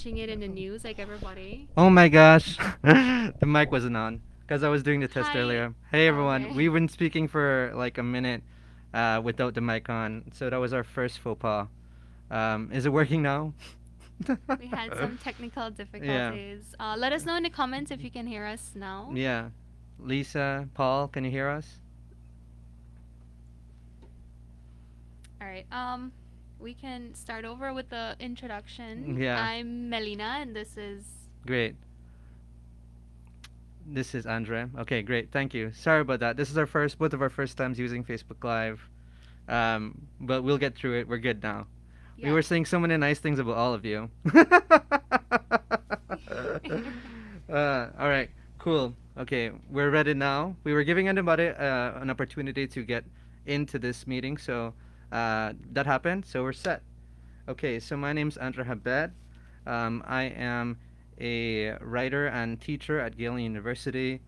launching it in the news like everybody. Oh my gosh, the mic wasn't on because I was doing the test Hi. earlier. Hey everyone, Okay. we've been speaking for like a minute without the mic on, so that was our first faux pas. Is it working now? We had some technical Yeah, difficulties. Let us know in the comments if you can hear us now. yeah. Lisa, Paul, can you hear us? All right. We can start over with the introduction. Yeah, I'm Melina, and this is. great. This is Andre. Okay, great. Thank you. Sorry about that. This is both of our first times using Facebook Live. But we'll get through it. We're good now. We Yeah. were saying so many nice things about all of you. All right, cool. Okay, we're ready now. We were giving anybody an opportunity to get into this meeting, so that happened. So we're set. Okay, so my name's Andrew Habet. I am a writer and teacher at Galen University.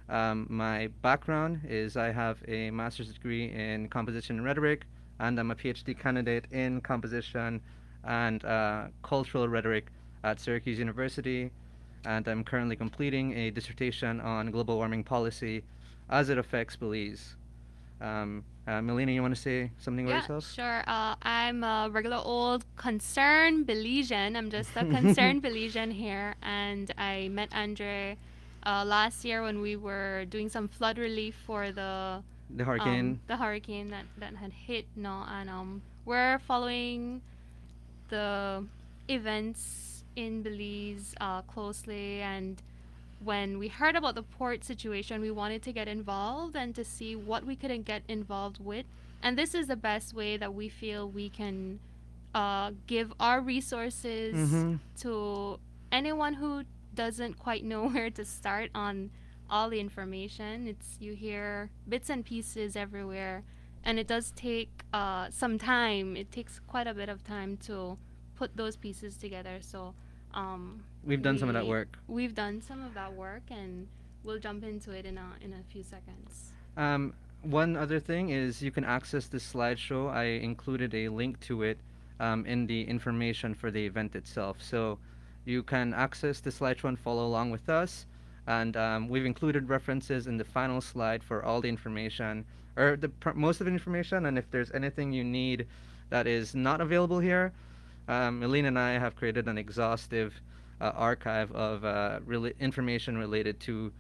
My background is I have a master's degree in composition and rhetoric, and I'm a PhD candidate in composition and cultural rhetoric at Syracuse University. And I'm currently completing a dissertation on global warming policy as it affects Belize. Melina, you want to say something about Yeah, yourself? sure. I'm a regular old concerned Belizean. I'm just a concerned Belizean here, and I met Andre last year when we were doing some flood relief for The hurricane. the hurricane that had hit. No, and we're following the events in Belize closely, and when we heard about the port situation, we wanted to get involved and to see what we could get involved with. And this is the best way that we feel we can give our resources Mm-hmm. to anyone who doesn't quite know where to start on all the information. It's you hear bits and pieces everywhere, and it does take some time. It takes quite a bit of time to put those pieces together. So We've done some of that work. we've done some of that work, and we'll jump into it in a few seconds. One other thing is you can access this slideshow. I included a link to it in the information for the event itself. So you can access the slideshow and follow along with us. And we've included references in the final slide for all the information, or most of the information. And if there's anything you need that is not available here, Melina and I have created an exhaustive archive of information related to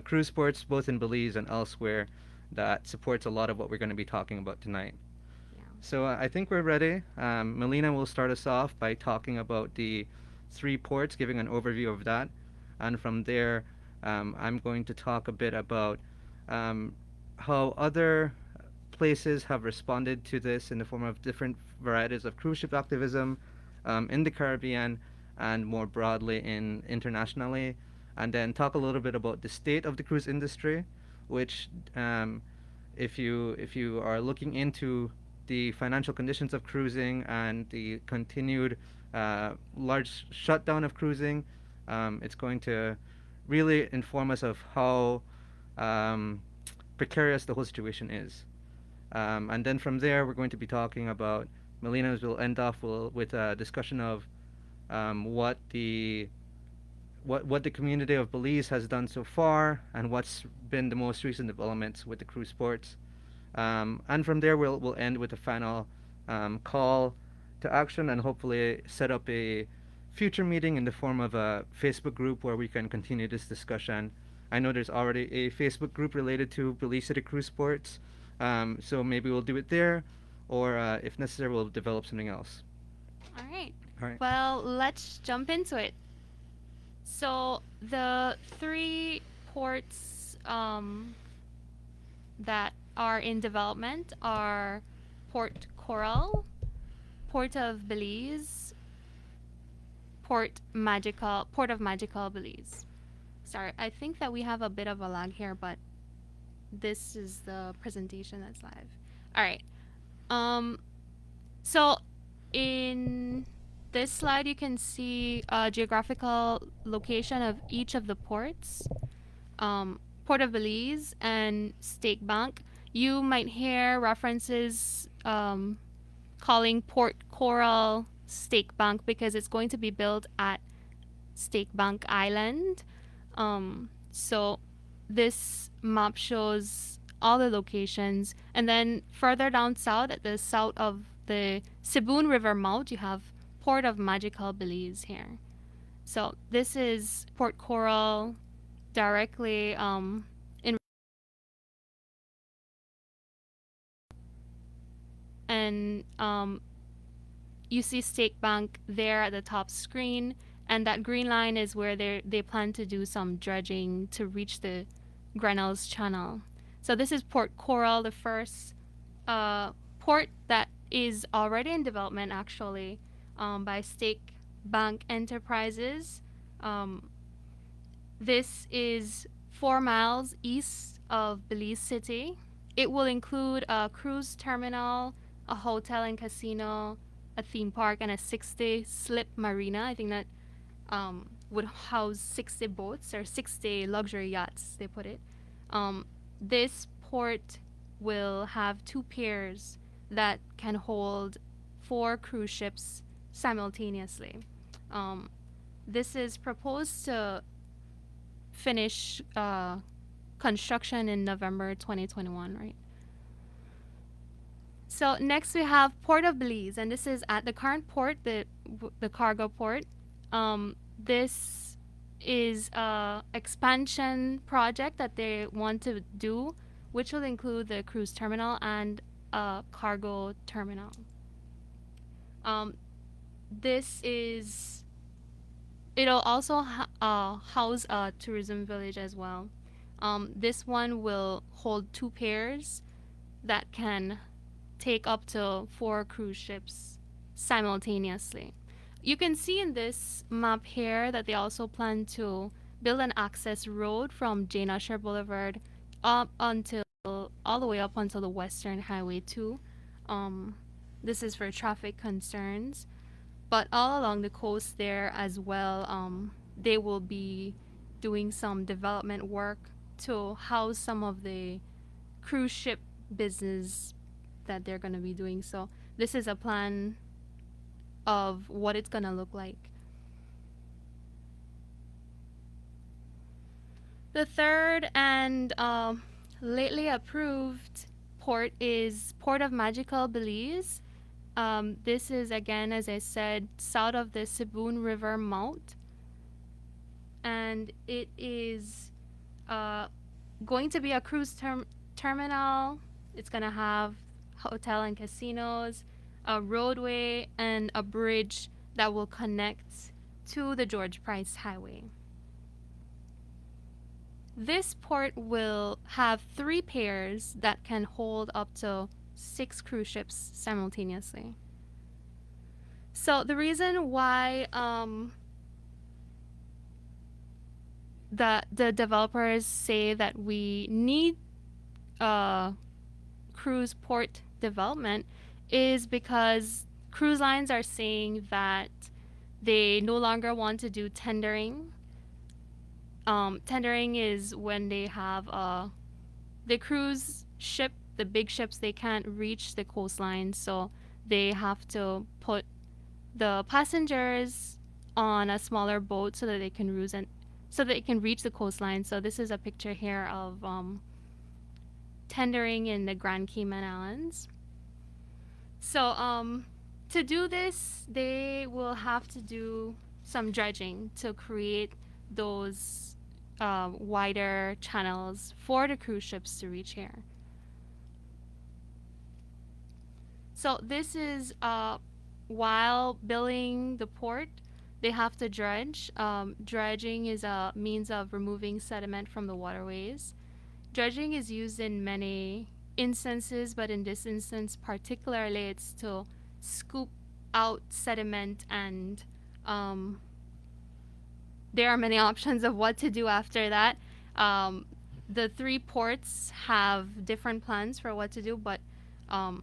cruise ports, both in Belize and elsewhere, that supports a lot of what we're going to be talking about tonight. Yeah. So I think we're ready. Melina will start us off by talking about the three ports, giving an overview of that. And from there, I'm going to talk a bit about um, how other places have responded to this in the form of different varieties of cruise ship activism in the Caribbean and more broadly in internationally, and then talk a little bit about the state of the cruise industry, which if you are looking into the financial conditions of cruising and the continued large shutdown of cruising, it's going to really inform us of how um, precarious the whole situation is. And then from there, we're going to be talking about Melina's will end off with a discussion of what the community of Belize has done so far and what's been the most recent developments with the cruise ports. And from there, we'll end with a final call to action and hopefully set up a future meeting in the form of a Facebook group where we can continue this discussion. I know there's already a Facebook group related to Belize City Cruise Ports, so maybe we'll do it there, or if necessary, we'll develop something else. All right. All right. Well, let's jump into it. So the three ports that are in development are Port Coral, Port of Belize, Port of Magical Belize. Sorry, I think that we have a bit of a lag here, but this is the presentation that's live. All right. Um, so in this slide, you can see a geographical location of each of the ports. Port of Belize and Stake Bank. You might hear references calling Port Coral Stake Bank because it's going to be built at Stake Bank Island. So this map shows all the locations, and then further down south, at the south of the Siboon River mouth, you have Port of Magical Belize here. So this is Port Coral, directly in, and you see Stake Bank there at the top screen, and that green line is where they plan to do some dredging to reach the Grinnell's Channel. So this is Port Coral, the first port that is already in development, actually, by Stake Bank Enterprises. Um, this is 4 miles east of Belize City. It will include a cruise terminal, a hotel and casino, a theme park, and a 60 slip marina. I think that would house 60 boats or 60 luxury yachts, they put it. This port will have 2 piers that can hold 4 cruise ships simultaneously. Um, this is proposed to finish construction in November 2021, right? So next we have Port of Belize, and this is at the current port, the cargo port. This is a expansion project that they want to do, which will include the cruise terminal and a cargo terminal. Um, this is it'll also house a tourism village as well. This one will hold 2 piers that can take up to 4 cruise ships simultaneously. You can see in this map here that they also plan to build an access road from Jane Usher Boulevard up until all the way up until the Western Highway 2. Um, this is for traffic concerns, but all along the coast there as well, they will be doing some development work to house some of the cruise ship business that they're going to be doing. So this is a plan of what it's going to look like. The third and lately approved port is Port of Magical Belize. This is, again, as I said, south of the Siboon River mouth, and it is uh, going to be a cruise terminal. It's going to have hotel and casinos, a roadway, and a bridge that will connect to the George Price Highway. This port will have 3 piers that can hold up to 6 cruise ships simultaneously. So the reason why the developers say that we need cruise port development is because cruise lines are saying that they no longer want to do tendering. Tendering is when they have the cruise ship, the big ships, they can't reach the coastline, so they have to put the passengers on a smaller boat so that they can reach the coastline. So this is a picture here of tendering in the Grand Cayman Islands. So to do this, they will have to do some dredging to create those wider channels for the cruise ships to reach here. So this is while building the port, they have to dredge. Dredging is a means of removing sediment from the waterways. Dredging is used in many instances, but in this instance particularly, it's to scoop out sediment, and there are many options of what to do after that. The 3 ports have different plans for what to do, but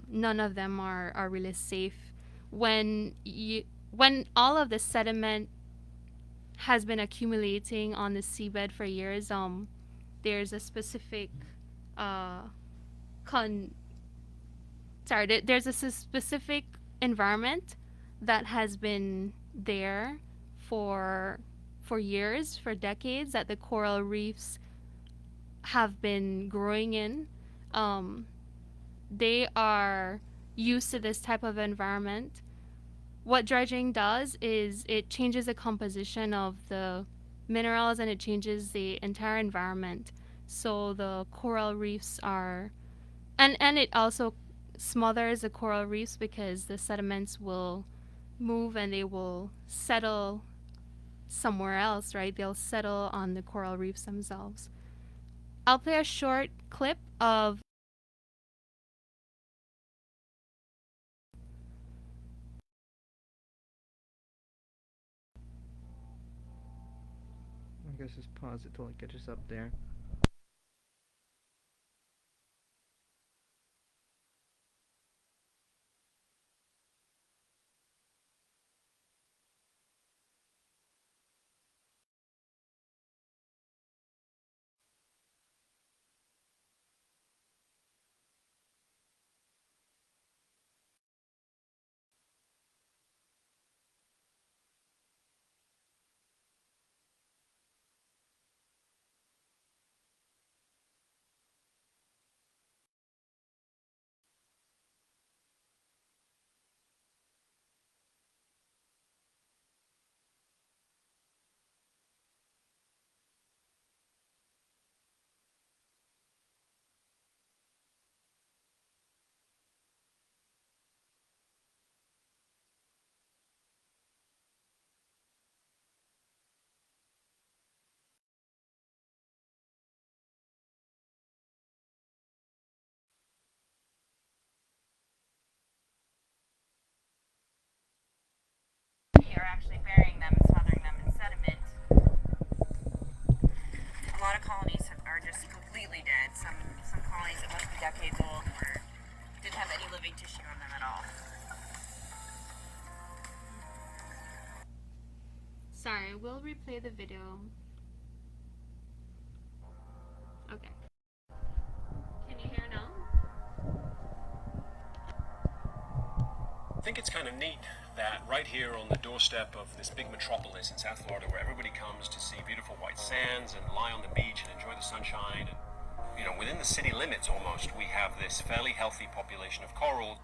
none of them are really safe. When all of the sediment has been accumulating on the seabed for years, there's a specific there's a specific environment that has been there for for years, for decades, that the coral reefs have been growing in. Um, they are used to this type of environment. What dredging does is it changes the composition of the minerals and it changes the entire environment. So the coral reefs are, and it also smothers the coral reefs because the sediments will move and they will settle somewhere else, right? They'll settle on the coral reefs themselves. I'll play a short clip of. I guess just pause it till it catches up there. We are actually burying them and smothering them in sediment. A lot of colonies are just completely dead. Some colonies that must be decades old didn't have any living tissue on them at all. Sorry, we'll replay the video. Okay. Can you hear now? I think it's kind of neat that right here on the doorstep of this big metropolis in South Florida, where everybody comes to see beautiful white sands and lie on the beach and enjoy the sunshine, and within the city limits almost, we have this fairly healthy population of coral.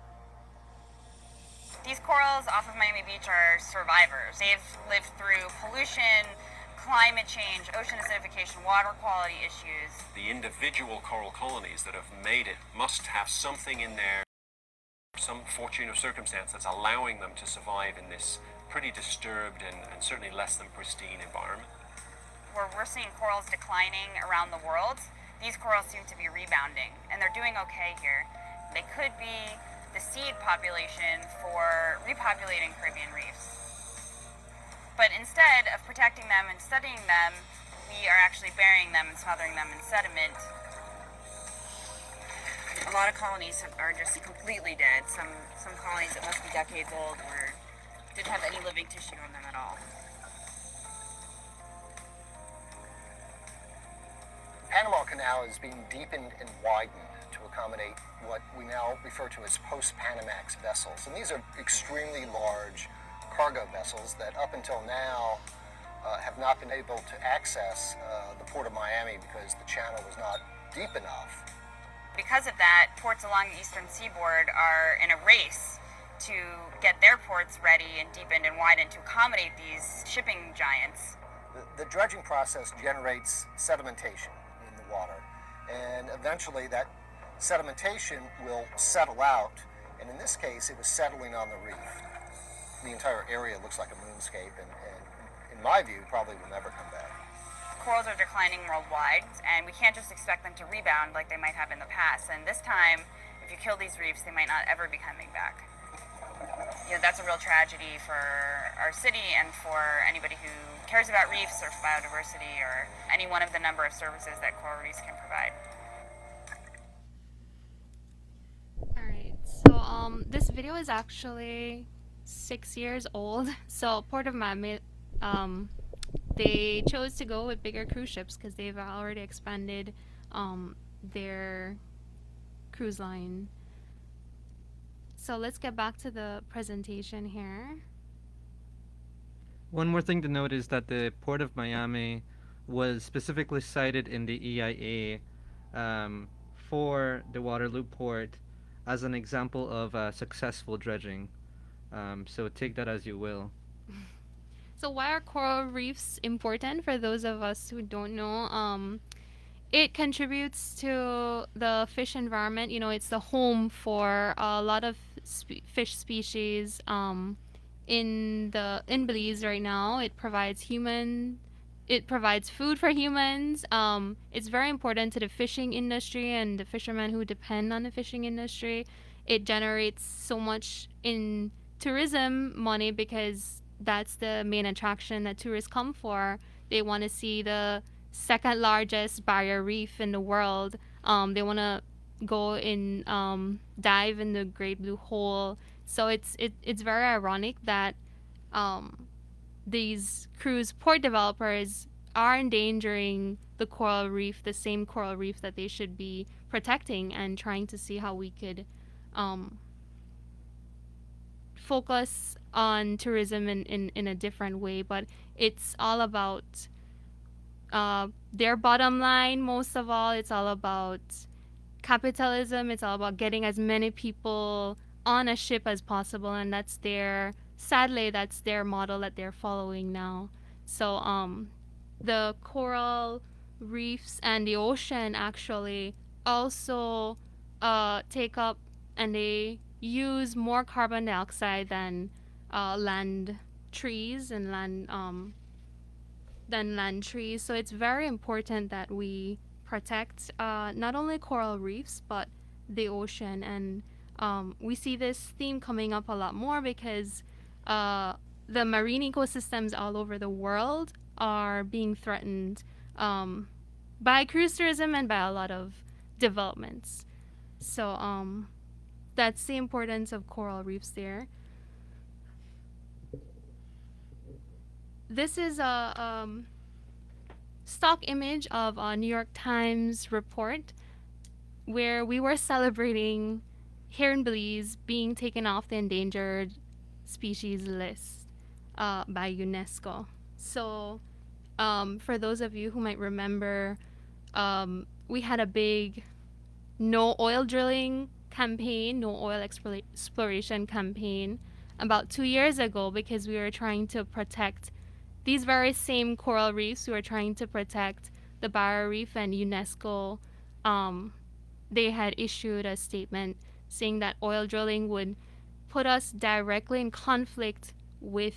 These corals off of Miami Beach are survivors. They've lived through pollution, climate change, ocean acidification, water quality issues. The individual coral colonies that have made it must have something in there, some fortune or circumstance that's allowing them to survive in this pretty disturbed and certainly less than pristine environment. Where we're seeing corals declining around the world, these corals seem to be rebounding, and they're doing okay here. They could be the seed population for repopulating Caribbean reefs. But instead of protecting them and studying them, we are actually burying them and smothering them in sediment. A lot of colonies are just completely dead. Some colonies that must be decades old didn't have any living tissue on them at all. The Panama Canal is being deepened and widened to accommodate what we now refer to as post-Panamax vessels. And these are extremely large cargo vessels that up until now have not been able to access the port of Miami because the channel was not deep enough. Because of that, ports along the eastern seaboard are in a race to get their ports ready and deepened and widened to accommodate these shipping giants. The dredging process generates sedimentation in the water, and eventually that sedimentation will settle out, and in this case it was settling on the reef. The entire area looks like a moonscape, and in my view probably will never come back. Corals are declining worldwide, and we can't just expect them to rebound like they might have in the past. And this time, if you kill these reefs, they might not ever be coming back. That's a real tragedy for our city and for anybody who cares about reefs or biodiversity or any one of the number of services that coral reefs can provide. All right. So this video is actually 6 years old. So Port of Miami, they chose to go with bigger cruise ships because they've already expanded their cruise line. So let's get back to the presentation here. One more thing to note is that the Port of Miami was specifically cited in the EIA for the Waterloo port as an example of successful dredging. So take that as you will. So why are coral reefs important for those of us who don't know? It contributes to the fish environment. You know, it's the home for a lot of fish species. In Belize right now, it provides food for humans. It's very important to the fishing industry and the fishermen who depend on the fishing industry. It generates so much in tourism money because that's the main attraction that tourists come for. They want to see the second largest barrier reef in the world. They want to go and dive in the Great Blue Hole. So it's very ironic that um, these cruise port developers are endangering the coral reef, the same coral reef that they should be protecting, and trying to see how we could um, focus on tourism in a different way. But it's all about their bottom line, most of all. It's all about capitalism. It's all about getting as many people on a ship as possible, and sadly that's their model that they're following now. So the coral reefs and the ocean actually also take up and they use more carbon dioxide land trees and land than land trees. So it's very important that we protect not only coral reefs but the ocean. And we see this theme coming up a lot more because the marine ecosystems all over the world are being threatened by cruise tourism and by a lot of developments. So that's the importance of coral reefs there. This is a stock image of a New York Times report where we were celebrating here in Belize being taken off the endangered species list by UNESCO. So, for those of you who might remember, we had a big no oil drilling campaign, no oil exploration campaign about 2 years ago because we were trying to protect these very same coral reefs. We were trying to protect the barrier reef, and UNESCO, they had issued a statement saying that oil drilling would put us directly in conflict with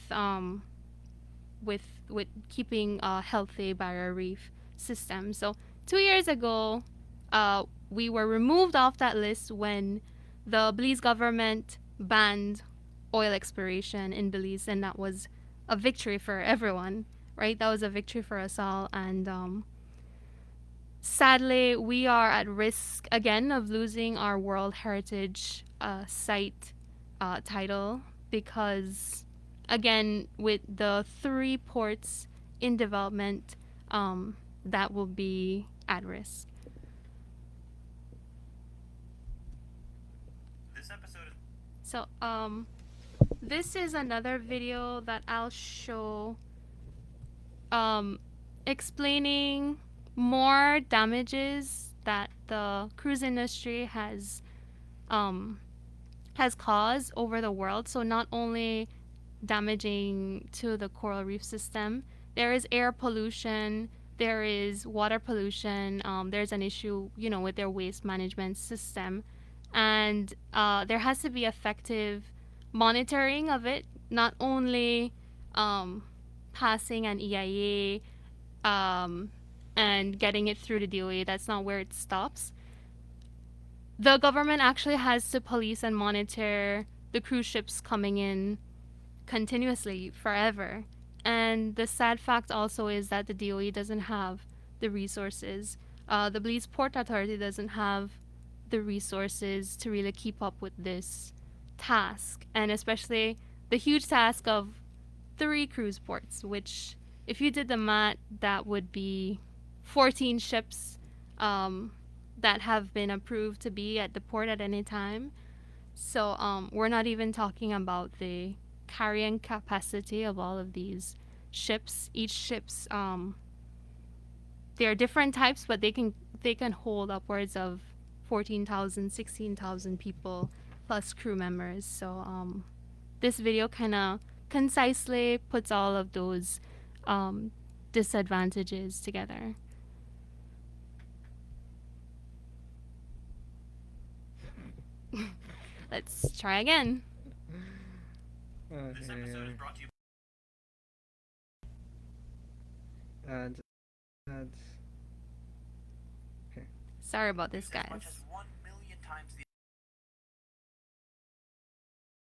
keeping a healthy barrier reef system. So 2 years ago, we were removed off that list when the Belize government banned oil exploration in Belize, and that was a victory for everyone, right? That was a victory for us all. And sadly, we are at risk again of losing our World Heritage Site title because, again, with the 3 ports in development, that will be at risk. This episode is So, this is another video that I'll show explaining more damages that the cruise industry has caused over the world. So not only damaging to the coral reef system, there is air pollution, there is water pollution, there's an issue, you know, with their waste management system, and there has to be effective monitoring of it, not only passing an EIA and getting it through the DOA. That's not where it stops. The government actually has to police and monitor the cruise ships coming in continuously forever. And the sad fact also is that the DOE doesn't have the resources. The Belize Port Authority doesn't have the resources to really keep up with this task, and especially the huge task of 3 cruise ports, which, if you did the math, that would be 14 ships that have been approved to be at the port at any time. So we're not even talking about the carrying capacity of all of these ships. Each ships, there are different types, but they can hold upwards of 14,000, 16,000 people plus crew members. So this video kind of concisely puts all of those um, disadvantages together. Let's try again. This episode is brought to you. And ads. Okay. Sorry about this, As much guys. as 1 million times the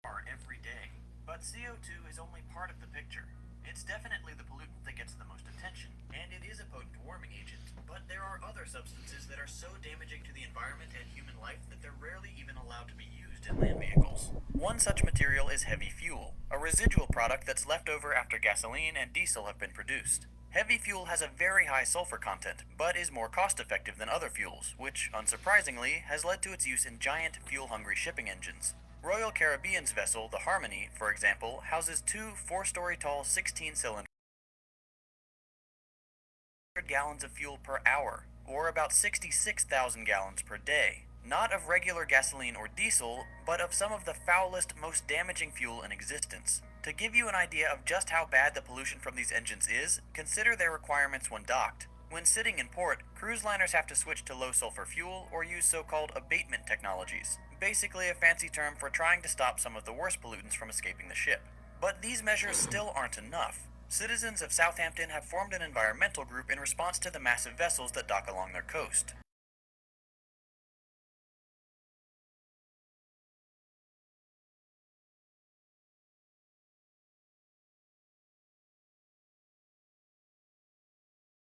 are every day. But CO2 is only part of the picture. It's definitely the pollutant that gets the most attention, and it is a potent warming agent. But there are other substances that are so damaging to the environment and human life that they're rarely even allowed to be used in land vehicles. One such material is heavy fuel, a residual product that's left over after gasoline and diesel have been produced. Heavy fuel has a very high sulfur content, but is more cost-effective than other fuels, which, unsurprisingly, has led to its use in giant, fuel-hungry shipping engines. Royal Caribbean's vessel, the Harmony, for example, houses two 4-story tall 16-cylinder gallons of fuel per hour, or about 66,000 gallons per day. Not of regular gasoline or diesel, but of some of the foulest, most damaging fuel in existence. To give you an idea of just how bad the pollution from these engines is, consider their requirements when docked. When sitting in port, cruise liners have to switch to low sulfur fuel or use so-called abatement technologies, basically a fancy term for trying to stop some of the worst pollutants from escaping the ship. But these measures still aren't enough. Citizens of Southampton have formed an environmental group in response to the massive vessels that dock along their coast.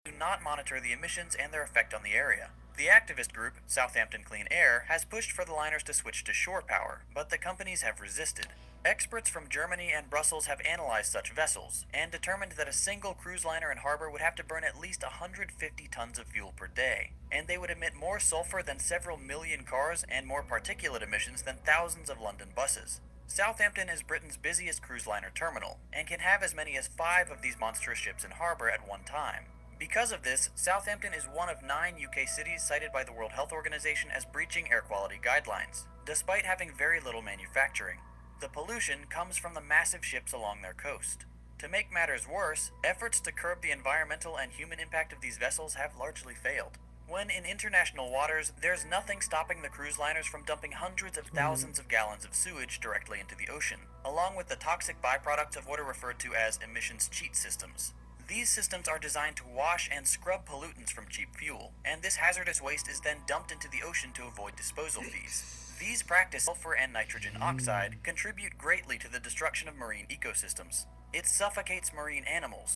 Do not monitor the emissions and their effect on the area. The activist group, Southampton Clean Air, has pushed for the liners to switch to shore power, but the companies have resisted. Experts from Germany and Brussels have analyzed such vessels and determined that a single cruise liner in harbor would have to burn at least 150 tons of fuel per day, and they would emit more sulfur than several million cars and more particulate emissions than thousands of London buses. Southampton is Britain's busiest cruise liner terminal, and can have as many as 5 of these monstrous ships in harbor at one time. Because of this, Southampton is one of 9 UK cities cited by the World Health Organization as breaching air quality guidelines, despite having very little manufacturing. The pollution comes from the massive ships along their coast. To make matters worse, efforts to curb the environmental and human impact of these vessels have largely failed. When in international waters, there's nothing stopping the cruise liners from dumping hundreds of thousands of gallons of sewage directly into the ocean, along with the toxic byproducts of what are referred to as emissions cheat systems. These systems are designed to wash and scrub pollutants from cheap fuel, and this hazardous waste is then dumped into the ocean to avoid disposal fees. These practices, sulfur and nitrogen oxide, contribute greatly to the destruction of marine ecosystems. It suffocates marine animals,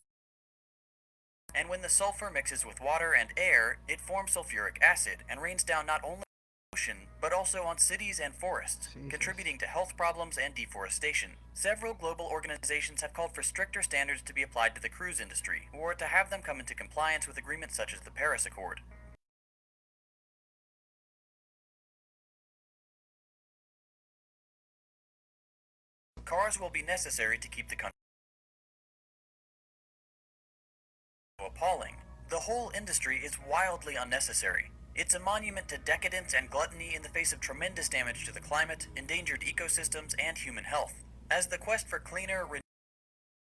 and when the sulfur mixes with water and air, it forms sulfuric acid and rains down not only on the ocean, but also on cities and forests, contributing to health problems and deforestation. Several global organizations have called for stricter standards to be applied to the cruise industry, or to have them come into compliance with agreements such as the Paris Accord. Cars will be necessary to keep the country appalling. The whole industry is wildly unnecessary. It's a monument to decadence and gluttony in the face of tremendous damage to the climate, endangered ecosystems, and human health. As the quest for cleaner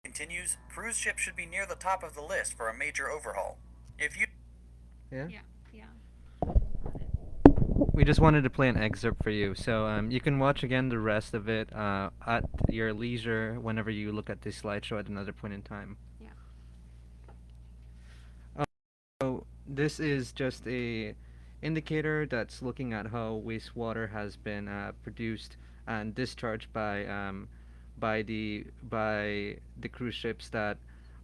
continues, cruise ships should be near the top of the list for a major overhaul. If you Yeah. Yeah, yeah. We just wanted to play an excerpt for you, so you can watch again the rest of it at your leisure whenever you look at this slideshow at another point in time. Yeah. So this is just a indicator that's looking at how wastewater has been produced and discharged by the cruise ships that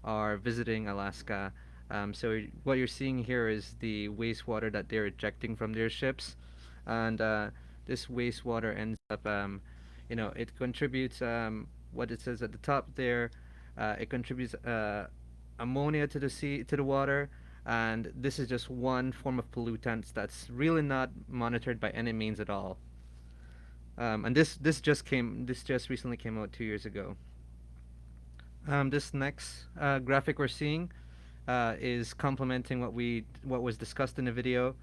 are visiting Alaska. So what you're seeing here is the wastewater that they're ejecting from their ships, and this wastewater ends up, it contributes what it says at the top there. It contributes ammonia to the sea, to the water, and this is just one form of pollutants that's really not monitored by any means at all. And this just recently came out 2 years ago. This next graphic we're seeing is complementing what was discussed in the video.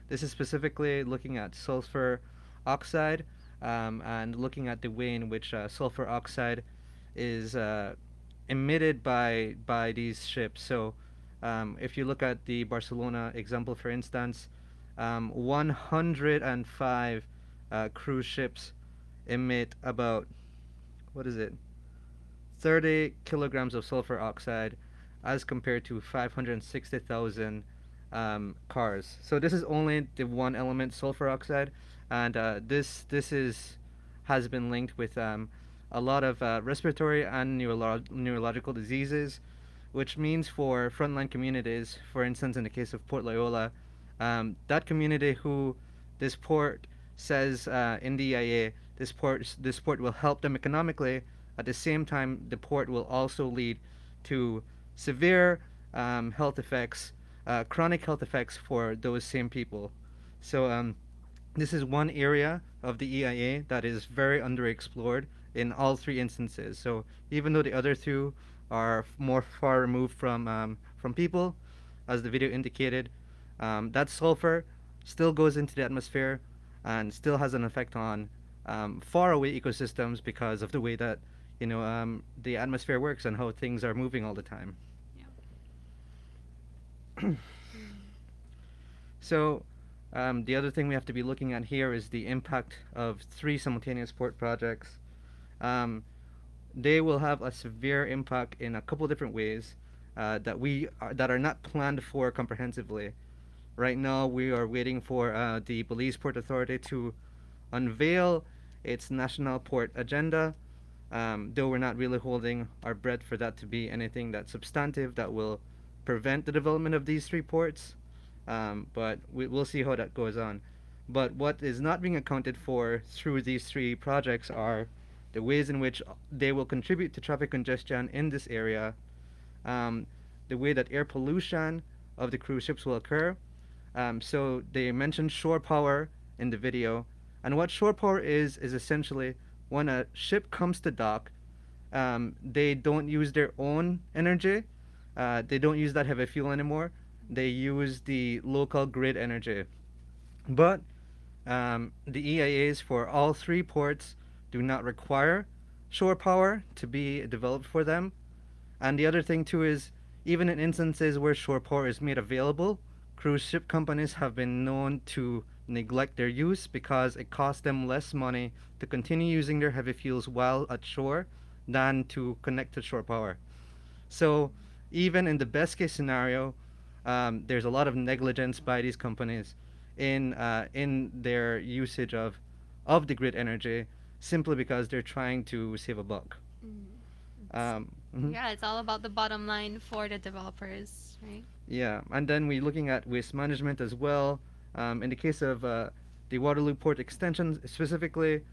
This is specifically looking at sulfur oxide and looking at the way in which sulfur oxide is emitted by these ships. So, if you look at the Barcelona example, for instance, 105 cruise ships emit about, what is it, 30 kilograms of sulfur oxide as compared to 560,000 cars. So this is only the one element, sulfur oxide, and this is has been linked with a lot of respiratory and neurological diseases, which means for frontline communities, for instance, in the case of Port Loyola, that community who this port says in the EIA, this port will help them economically. At the same time, the port will also lead to severe health effects, chronic health effects for those same people. So this is one area of the EIA that is very underexplored in all three instances. So even though the other two are more far removed from people, as the video indicated, that sulfur still goes into the atmosphere and still has an effect on faraway ecosystems because of the way that the atmosphere works and how things are moving all the time. Yeah. So, the other thing we have to be looking at here is the impact of three simultaneous port projects. Um, they will have a severe impact in a couple different ways that are not planned for comprehensively. Right now, we are waiting for the Belize Port Authority to unveil its national port agenda. Though we're not really holding our breath for that to be anything that's substantive that will prevent the development of these three ports. But we'll see how that goes on. But what is not being accounted for through these three projects are the ways in which they will contribute to traffic congestion in this area, um, the way that air pollution of the cruise ships will occur. So they mentioned shore power in the video, and what shore power is essentially when a ship comes to dock, they don't use their own energy. They don't use that heavy fuel anymore. They use the local grid energy. But the EIAs for all three ports do not require shore power to be developed for them. And the other thing too is, even in instances where shore power is made available, cruise ship companies have been known to neglect their use because it costs them less money to continue using their heavy fuels while at shore than to connect to shore power. So even in the best case scenario, there's a lot of negligence by these companies in their usage of the grid energy simply because they're trying to save a buck. Mm. It's, Mhm. yeah, it's all about the bottom line for the developers, right? Yeah, and then we're looking at waste management as well. In the case of the Waterloo Port extension specifically,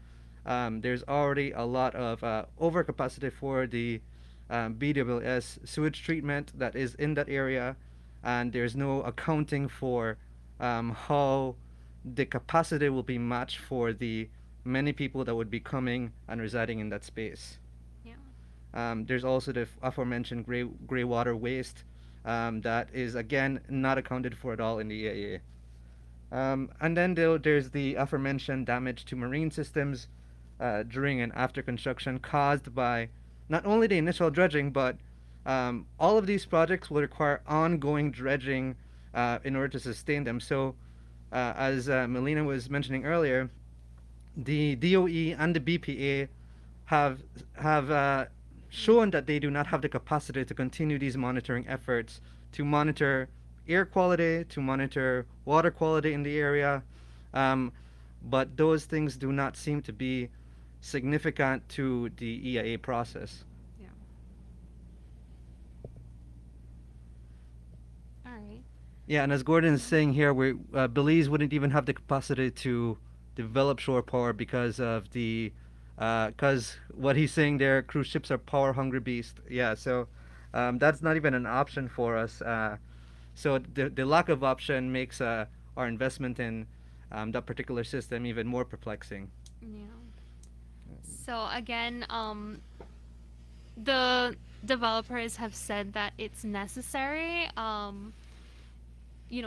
there's already a lot of overcapacity for the BWS sewage treatment that is in that area, and there's no accounting for how the capacity will be matched for the many people that would be coming and residing in that space. Yeah. There's also the aforementioned gray water waste that is again not accounted for at all in the EIA. And then there's the aforementioned damage to marine systems during and after construction caused by not only the initial dredging, but all of these projects will require ongoing dredging in order to sustain them. So, as Melina was mentioning earlier, the DOE and the BPA have have shown that they do not have the capacity to continue these monitoring efforts to monitor air quality, to monitor water quality in the area, um, but those things do not seem to be significant to the EIA process. Yeah. All right. Yeah, and as Gordon is saying here, Belize wouldn't even have the capacity to develop shore power because of the, because what he's saying there, cruise ships are power hungry beasts. Yeah, so that's not even an option for us. So the lack of option makes our investment in that particular system even more perplexing. Yeah. So again, the developers have said that it's necessary.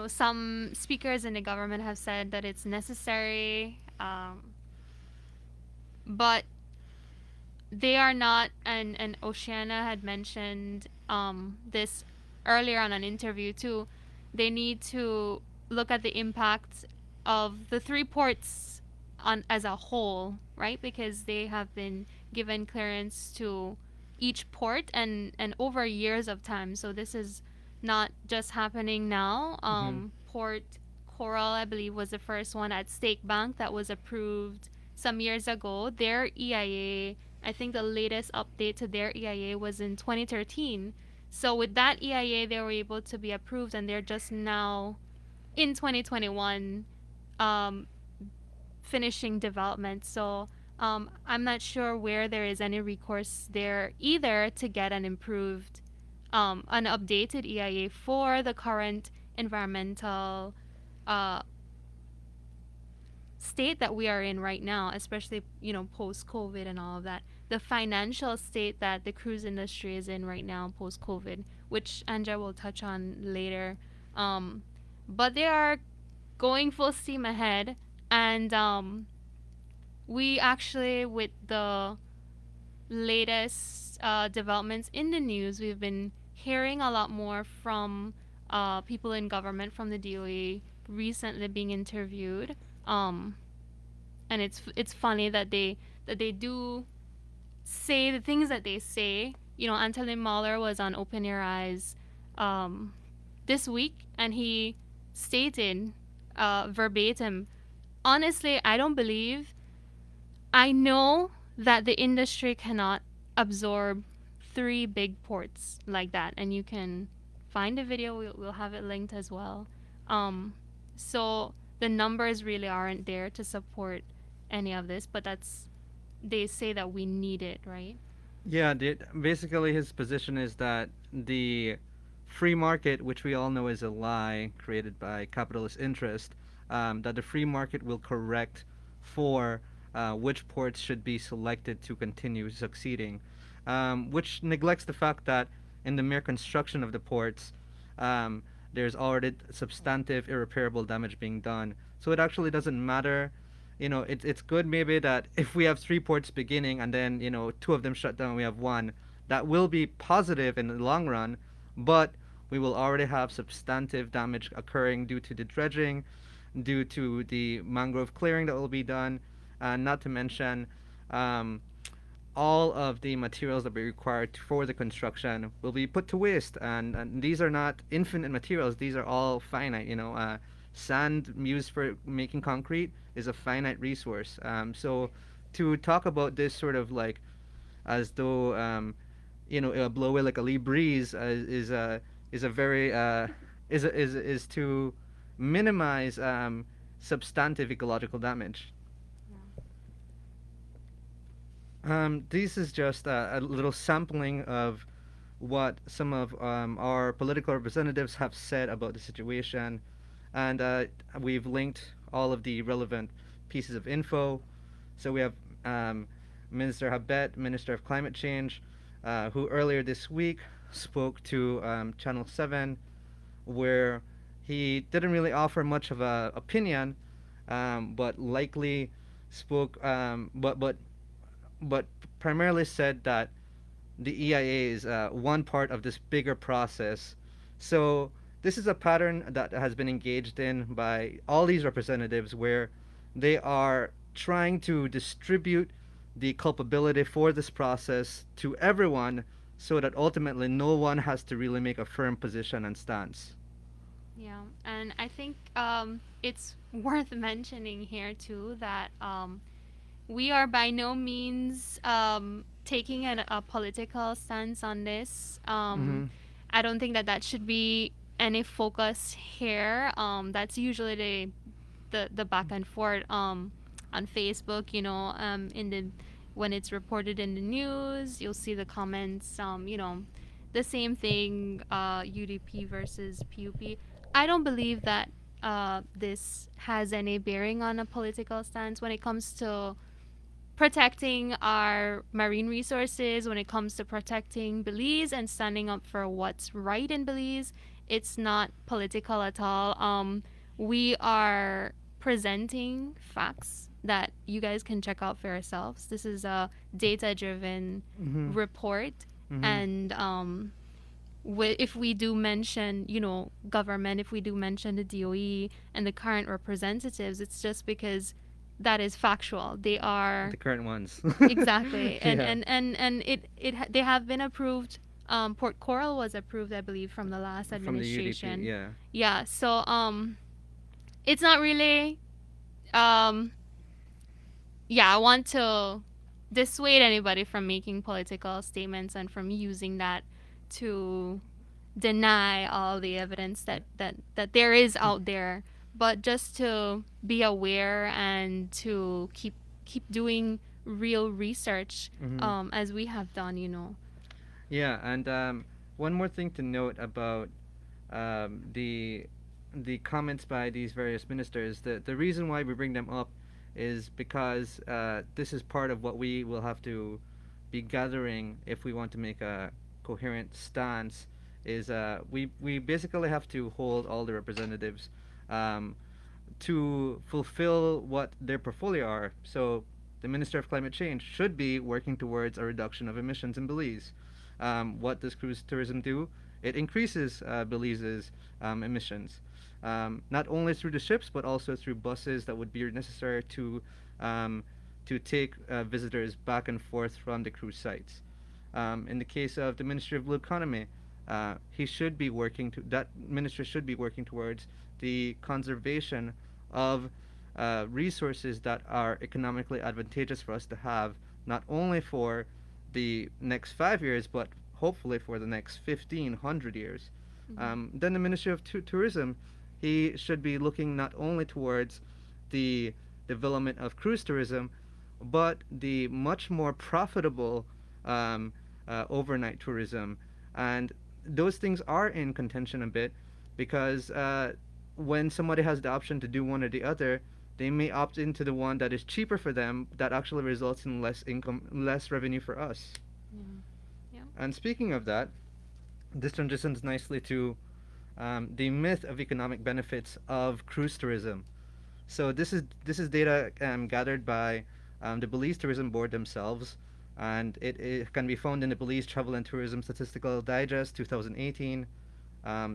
Some speakers in the government have said that it's necessary, but they are not. And Oceana had mentioned this earlier on an interview too. They need to look at the impact of the three ports on as a whole, right? Because they have been given clearance to each port and over years of time. So this is not just happening now. Mm-hmm. Port Coral, I believe, was the first one at Stake Bank that was approved some years ago. Their EIA, I think the latest update to their EIA was in 2013. So with that EIA, they were able to be approved, and they're just now in 2021 um, finishing development. So I'm not sure where there is any recourse there either to get an updated EIA for the current environmental uh, state that we are in right now, especially post COVID and all of that. The financial state that the cruise industry is in right now post COVID, which Anja will touch on later. Um, but they are going full steam ahead, and we actually, with the latest developments in the news, we've been hearing a lot more from people in government, from the DOE, recently being interviewed. Um, and it's funny that they do say the things that they say. Anthony Mahler was on Open Your Eyes um, this week, and he stated verbatim, honestly, I don't believe, I know that the industry cannot absorb three big ports like that. And you can find the video, we'll have it linked as well. So the numbers really aren't there to support any of this, but they say that we need it, right? Yeah, basically his position is that the free market, which we all know is a lie created by capitalist interest, that the free market will correct for which ports should be selected to continue succeeding, which neglects the fact that in the mere construction of the ports, um, there's already substantive irreparable damage being done. So it actually doesn't matter. It's good maybe that if we have three ports beginning and then two of them shut down, we have one. That will be positive in the long run, but we will already have substantive damage occurring due to the dredging, due to the mangrove clearing that will be done, and not to mention um, all of the materials that be required for the construction will be put to waste. And these are not infinite materials, these are all finite. Sand used for making concrete is a finite resource. So to talk about this sort of like as though blow away like a lee breeze is a very is to minimize substantive ecological damage. Yeah. This is just a little sampling of what some of our political representatives have said about the situation, and we've linked all of the relevant pieces of info. So we have um, Minister Habet, Minister of Climate Change, who earlier this week spoke to Channel 7, where he didn't really offer much of a opinion, but likely spoke, but primarily said that the EIA is one part of this bigger process. So this is a pattern that has been engaged in by all these representatives, where they are trying to distribute the culpability for this process to everyone, so that ultimately no one has to really make a firm position and stance. Yeah, and I think it's worth mentioning here too that we are by no means taking a political stance on this. Mm-hmm. I don't think that that should be any focus here. That's usually the back and forth on Facebook. In the when it's reported in the news, you'll see the comments. The same thing. UDP versus PUP. I don't believe that this has any bearing on a political stance when it comes to protecting our marine resources, when it comes to protecting Belize and standing up for what's right in Belize. It's not political at all. We are presenting facts that you guys can check out for yourselves. This is a data driven Mm-hmm. report. Mm-hmm. And if we do mention, government, if we do mention the DOE and the current representatives, it's just because that is factual. They The are current ones. exactly, Yeah. and they have been approved. Port Coral was approved, I believe, from the last From the UDP, administration. yeah. Yeah, so it's not really um yeah, I want to dissuade anybody from making political statements and from using that to deny all the evidence that there is out there, but just to be aware and to keep doing real research, Mm-hmm. as we have done. Yeah, and one more thing to note about the comments by these various ministers. The reason why we bring them up is because this is part of what we will have to be gathering if we want to make a coherent stance. Is we basically have to hold all the representatives um, to fulfill what their portfolio are. So the Minister of Climate Change should be working towards a reduction of emissions in Belize. What does cruise tourism do? It increases Belize's emissions, not only through the ships but also through buses that would be necessary um, to take visitors back and forth from the cruise sites. In the case of the Ministry of Blue Economy, he should be working to that ministry should be working towards the conservation of resources that are economically advantageous for us to have, not only for the next 5 years, but hopefully for the next 1,500 years. Then the Ministry of Tourism, he should be looking not only towards the development of cruise tourism, but the much more profitable overnight tourism. And those things are in contention a bit because when somebody has the option to do one or the other, they may opt into the one that is cheaper for them that actually results in less income, less revenue for us. Yeah. Yeah. And speaking of that, this transitions nicely to the myth of economic benefits of cruise tourism. So this is data gathered by the Belize Tourism Board themselves, and it can be found in the Belize Travel and Tourism Statistical Digest 2018.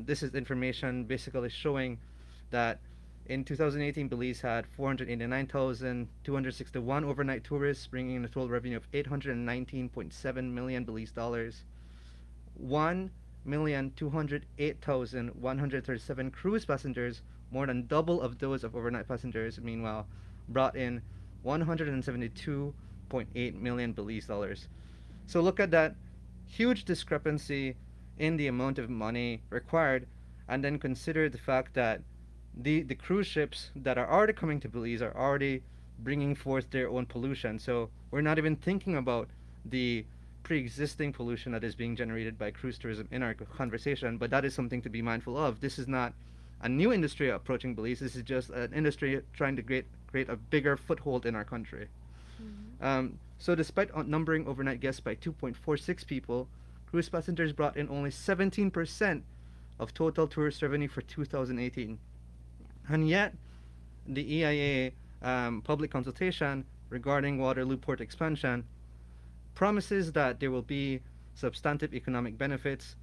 This is information basically showing that in 2018, Belize had 489,261 overnight tourists, bringing in a total revenue of 819.7 million Belize dollars. 1,208,137 cruise passengers, more than double of those of overnight passengers, meanwhile, brought in 172.8 million Belize dollars. So look at that huge discrepancy in the amount of money required, and then consider the fact that the cruise ships that are already coming to Belize are already bringing forth their own pollution. So we're not even thinking about the pre-existing pollution that is being generated by cruise tourism in our conversation, but that is something to be mindful of. This is not a new industry approaching Belize. This is just an industry trying to create a bigger foothold in our country. So despite outnumbering overnight guests by 2.46 people, cruise passengers brought in only 17% of total tourist revenue for 2018. And yet, the EIA public consultation regarding Waterloo Port expansion promises that there will be substantive economic benefits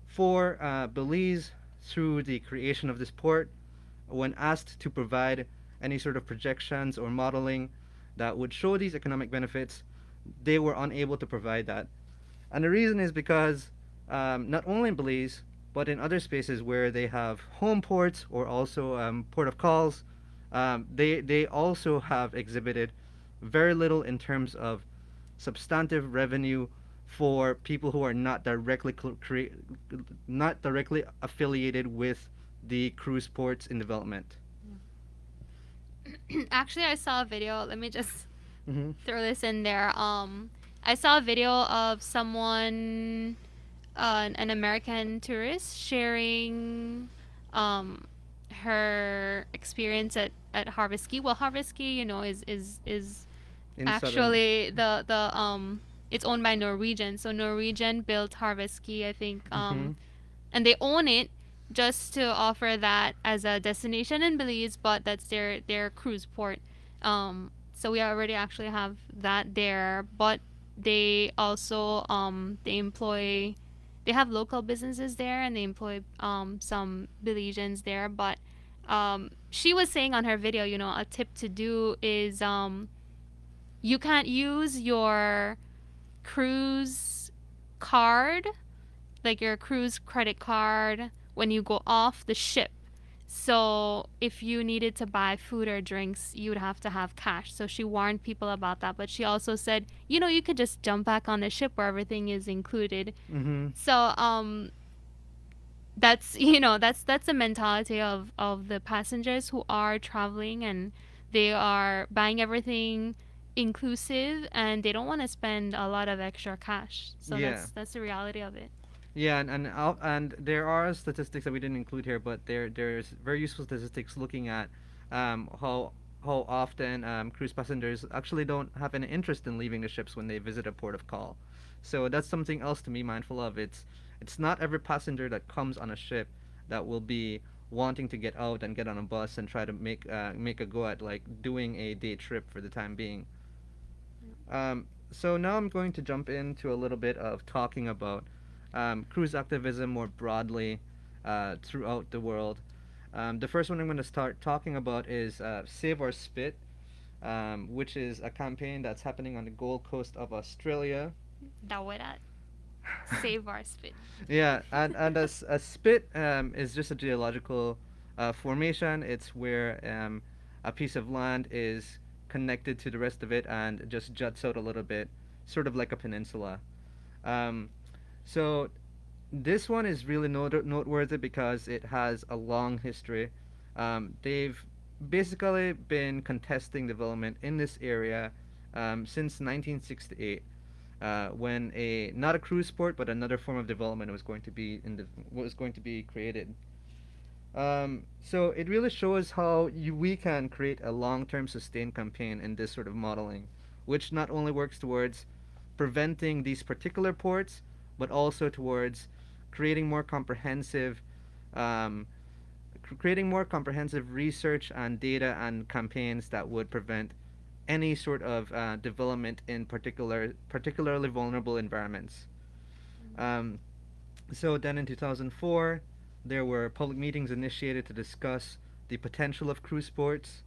for Belize through the creation of this port. When asked to provide any sort of projections or modeling that would show these economic benefits, they were unable to provide that. And the reason is because not only in Belize, but in other spaces where they have home ports or also port of calls, they also have exhibited very little in terms of substantive revenue for people who are not directly affiliated with the cruise ports in development. Actually, I saw a video. Let me just Mm-hmm. throw this in there. I saw a video of someone, an American tourist, sharing her experience at Harvest Key. Well, Harvest Key, is in southern. Actually, the it's owned by Norwegian. So Norwegian built Harvest Key, I think. Mm-hmm. And they own it just to offer that as a destination in Belize, but that's their cruise port. So we already actually have that there, but they also they have local businesses there, and they employ some Belizeans there. But she was saying on her video, a tip to do is you can't use your cruise card, like your cruise credit card, when you go off the ship. So if you needed to buy food or drinks, you would have to have cash. So she warned people about that. But she also said, you could just jump back on the ship where everything is included. Mm-hmm. So that's that's the mentality of the passengers who are traveling, and they are buying everything inclusive, and they don't want to spend a lot of extra cash. So Yeah. that's the reality of it. Yeah, and there are statistics that we didn't include here, but there's very useful statistics looking at how often cruise passengers actually don't have any interest in leaving the ships when they visit a port of call. So that's something else to be mindful of. It's not every passenger that comes on a ship that will be wanting to get out and get on a bus and try to make a go at like doing a day trip for the time being. So now I'm going to jump into a little bit of talking about cruise activism more broadly throughout the world. The first one I'm going to start talking about is Save or Spit, which is a campaign that's happening on the Gold Coast of Australia. That way that save our spit. Yeah, and a spit is just a geological formation. It's where a piece of land is connected to the rest of it and just juts out a little bit, sort of like a peninsula. Um, so this one is really noteworthy because it has a long history. They've basically been contesting development in this area since 1968, when a not a cruise port but another form of development was going to be created. So it really shows how we can create a long-term sustained campaign in this sort of modeling, which not only works towards preventing these particular ports, but also towards creating more comprehensive, um, creating more comprehensive research and data and campaigns that would prevent any sort of development in particularly vulnerable environments. Um, so then in 2004, there were public meetings initiated to discuss the potential of cruise ports.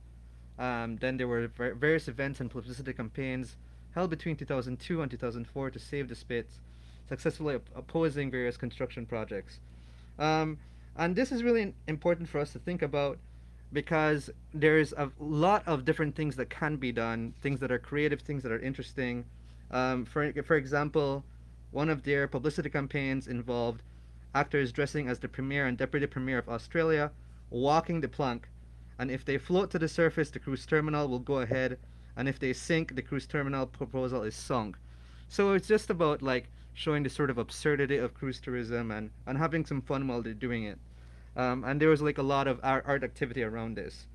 Then there were various events and publicity campaigns held between 2002 and 2004 to save the Spits, successfully opposing various construction projects. Um, and this is really important for us to think about because there's a lot of different things that can be done, things that are creative, things that are interesting. For example, one of their publicity campaigns involved actors dressing as the premier and deputy premier of Australia, walking the plank, and if they float to the surface, the cruise terminal will go ahead, and if they sink, the cruise terminal proposal is sunk. So it's just about like showing the sort of absurdity of cruise tourism and having some fun while they're doing it. And there was like a lot of art activity around this.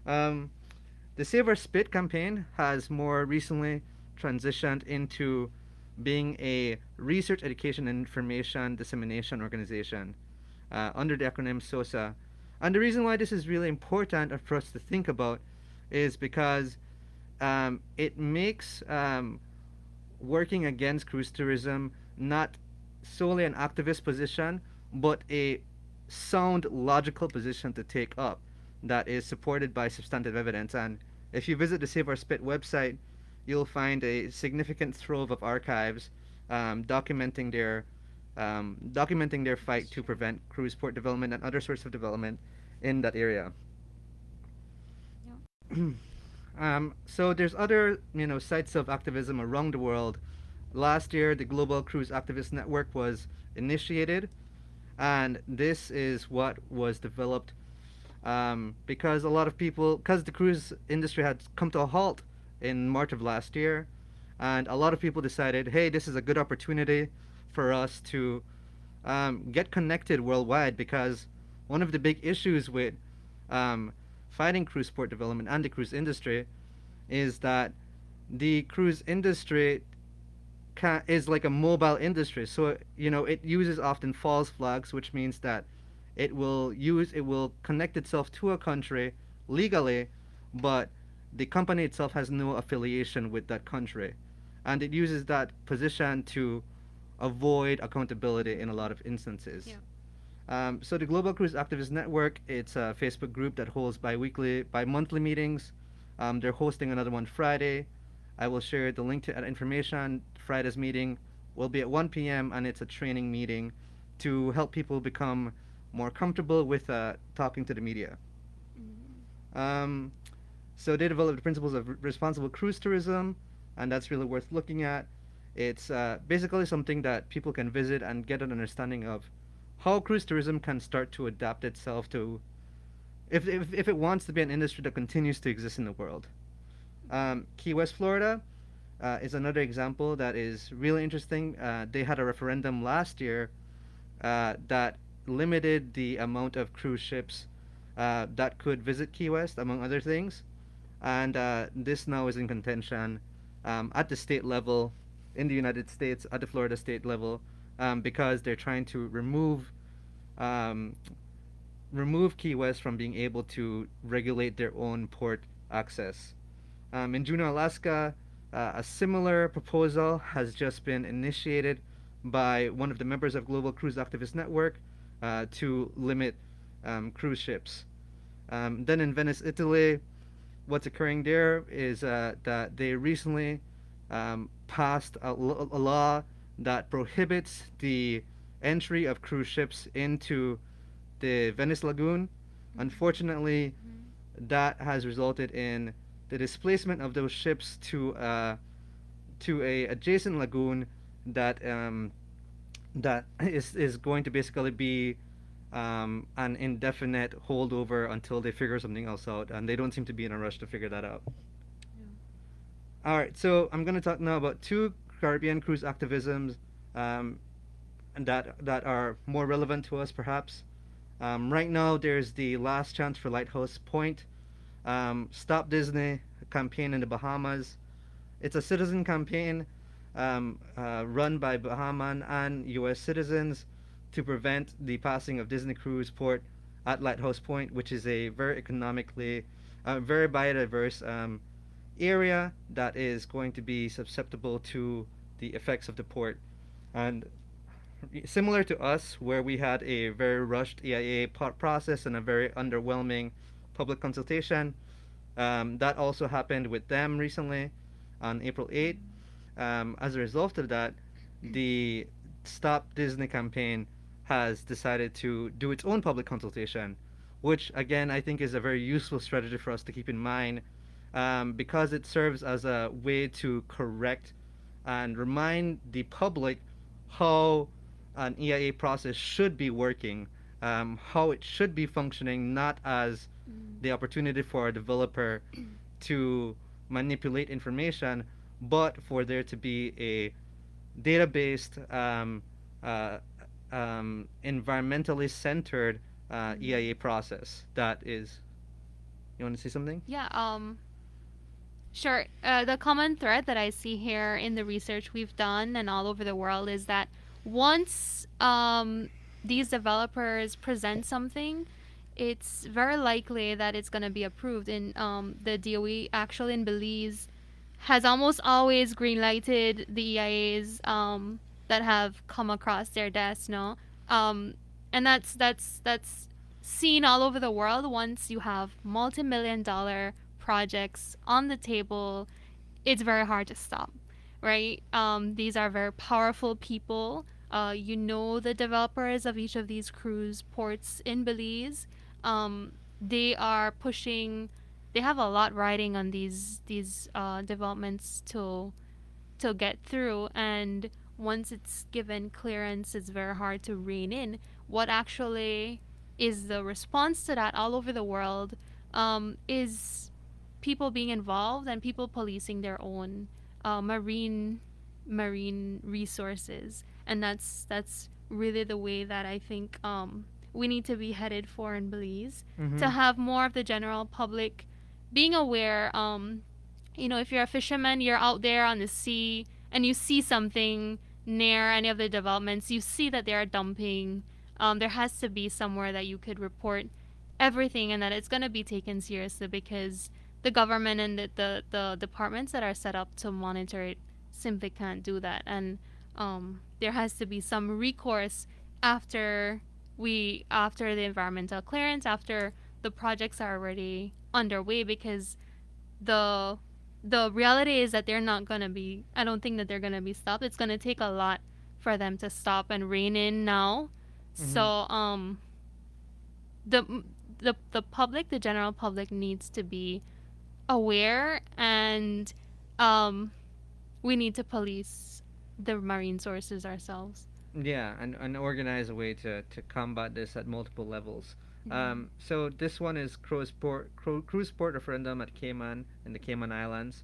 Um, the Save Our Spit campaign has more recently transitioned into being a research, education, and information dissemination organization under the acronym SOSA. And the reason why this is really important for us to think about is because it makes working against cruise tourism not solely an activist position, but a sound, logical position to take up that is supported by substantive evidence. And if you visit the Save Our Spit website, you'll find a significant trove of archives documenting their fight to prevent cruise port development and other sorts of development in that area. So there's other sites of activism around the world. Last year, the Global Cruise Activist Network was initiated, and this is what was developed because because the cruise industry had come to a halt in March of last year, and a lot of people decided, hey, this is a good opportunity for us to get connected worldwide because one of the big issues with um, fighting cruise port development and the cruise industry is that the cruise industry is like a mobile industry. So it uses often false flags, which means that it will connect itself to a country legally, but the company itself has no affiliation with that country, and it uses that position to avoid accountability in a lot of instances. Yeah. So the Global Cruise Activist Network, it's a Facebook group that holds bi-monthly meetings. They're hosting another one Friday. I will share the link to that information. Friday's meeting will be at 1 p.m. and it's a training meeting to help people become more comfortable with talking to the media. Mm. Um, so they developed the principles of responsible cruise tourism, and that's really worth looking at. It's basically something that people can visit and get an understanding of how cruise tourism can start to adapt itself to, if it wants to be an industry that continues to exist in the world. Key West, Florida, is another example that is really interesting. They had a referendum last year that limited the amount of cruise ships that could visit Key West, among other things. And this now is in contention at the state level in the United States, at the Florida state level, because they're trying to um, remove Key West from being able to regulate their own port access. In Juneau, Alaska, a similar proposal has just been initiated by one of the members of Global Cruise Activist Network to limit cruise ships. Then in Venice, Italy, what's occurring there is that they recently passed a law that prohibits the entry of cruise ships into the Venice Lagoon. Unfortunately, Mm-hmm. that has resulted in the displacement of those ships to a adjacent lagoon that that is going to basically be an indefinite holdover until they figure something else out, and they don't seem to be in a rush to figure that out. Yeah. All right, so I'm going to talk now about two Caribbean cruise activisms um, and that are more relevant to us, perhaps. Right now, there's the Last Chance for Lighthouse Point, Stop Disney campaign in the Bahamas. It's a citizen campaign run by Bahaman and U.S. citizens to prevent the passing of Disney Cruise Port at Lighthouse Point, which is a very economically, very biodiverse area that is going to be susceptible to the effects of the port. And similar to us, where we had a very rushed EIA process and a very underwhelming public consultation, that also happened with them recently on April 8th. As a result of that, the Stop Disney campaign has decided to do its own public consultation, which again I think is a very useful strategy for us to keep in mind because it serves as a way to correct and remind the public how an EIA process should be working, how it should be functioning, not as Mm. the opportunity for a developer to manipulate information, but for there to be a data-based, uh, environmentally centered EIA Mm. process that is. You want to say something? Yeah. Sure. The common thread that I see here in the research we've done and all over the world is that once these developers present something, it's very likely that it's going to be approved. And the DOE actually in Belize has almost always greenlighted the EIAs that have come across their desk. No, um, and that's seen all over the world. Once you have multi-million-dollar projects on the table, it's very hard to stop, right? These are very powerful people. You know the developers of each of these cruise ports in Belize. They are pushing. They have a lot riding on these developments to get through, and once it's given clearance, it's very hard to rein in. What actually is the response to that all over the world is people being involved and people policing their own marine resources, and that's really the way that I think we need to be headed for in Belize, Mm-hmm. to have more of the general public being aware if you're a fisherman, you're out there on the sea and you see something near any of the developments, you see that they are dumping. There has to be somewhere that you could report everything and that it's going to be taken seriously because the government and the departments that are set up to monitor it simply can't do that. And there has to be some recourse after after the environmental clearance, after the projects are already underway, because the the reality is that they're not going to be, I don't think that they're going to be stopped. It's going to take a lot for them to stop and rein in now. Mm-hmm. So the the public, the general public, needs to be aware, and um we need to police the marine sources ourselves. Yeah, and organize a way to combat this at multiple levels. Mm-hmm. So this one is cruise port referendum at Cayman in the Cayman Islands.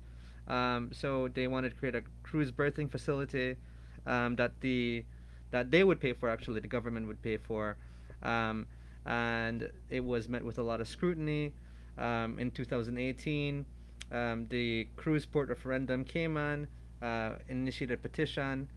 So they wanted to create a cruise berthing facility that they would pay for. Actually, the government would pay for, um, and it was met with a lot of scrutiny. In 2018, the cruise port referendum Cayman initiated a petition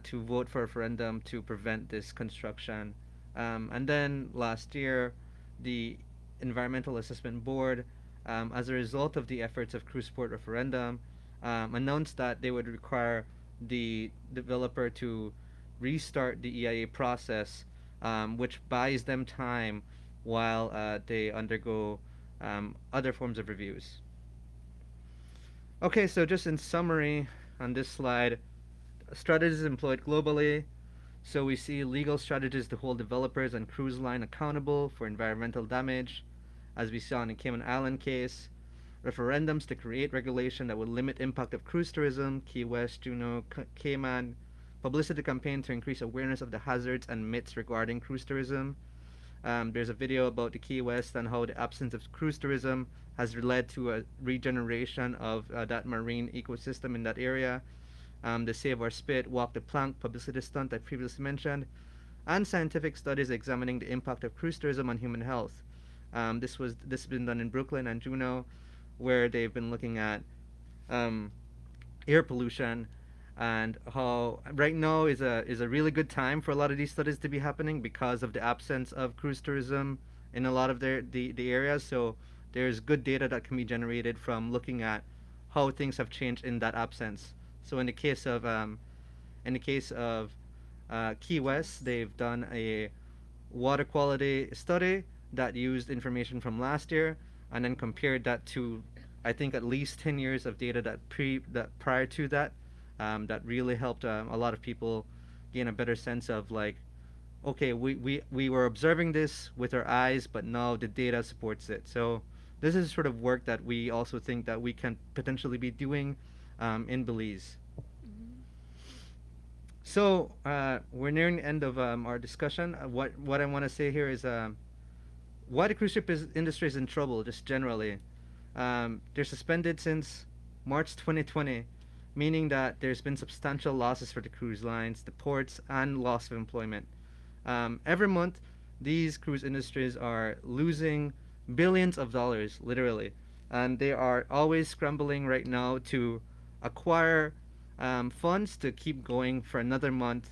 to vote for a referendum to prevent this construction. And then last year, the Environmental Assessment Board, as a result of the efforts of Cruise Port referendum, announced that they would require the developer to restart the EIA process, which buys them time while they undergo other forms of reviews. Okay, so just in summary on this slide, strategies employed globally. So we see legal strategies to hold developers and cruise line accountable for environmental damage, as we saw in the Cayman Island case. Referendums to create regulation that would limit impact of cruise tourism, Key West, Juno, Cayman. Publicity campaign to increase awareness of the hazards and myths regarding cruise tourism. There's a video about the Key West and how the absence of cruise tourism has led to a regeneration of that marine ecosystem in that area. The Save Our Spit, Walk the Plank publicity stunt I previously mentioned, and scientific studies examining the impact of cruise tourism on human health. This has been done in Brooklyn and Juneau, where they've been looking at um, air pollution and how right now is a really good time for a lot of these studies to be happening because of the absence of cruise tourism in a lot of the areas. So there's good data that can be generated from looking at how things have changed in that absence. So in the case of Key Key West, West. they've done a water quality study that used information from last year and then compared that to, I think, at least 10 years of data that prior to that, that really helped a lot of people gain a better sense of like, okay, we were observing this with our eyes, but now the data supports it. So this is sort of work that we also think that we can potentially be doing in Belize. Mm-hmm. So we're nearing the end of our discussion. What I want to say here is why the cruise ship industry is in trouble, just generally. They're suspended since March 2020, meaning that there's been substantial losses for the cruise lines, the ports, and loss of employment. Every month, these cruise industries are losing billions of dollars, literally, and they are always scrambling right now to acquire funds to keep going for another month.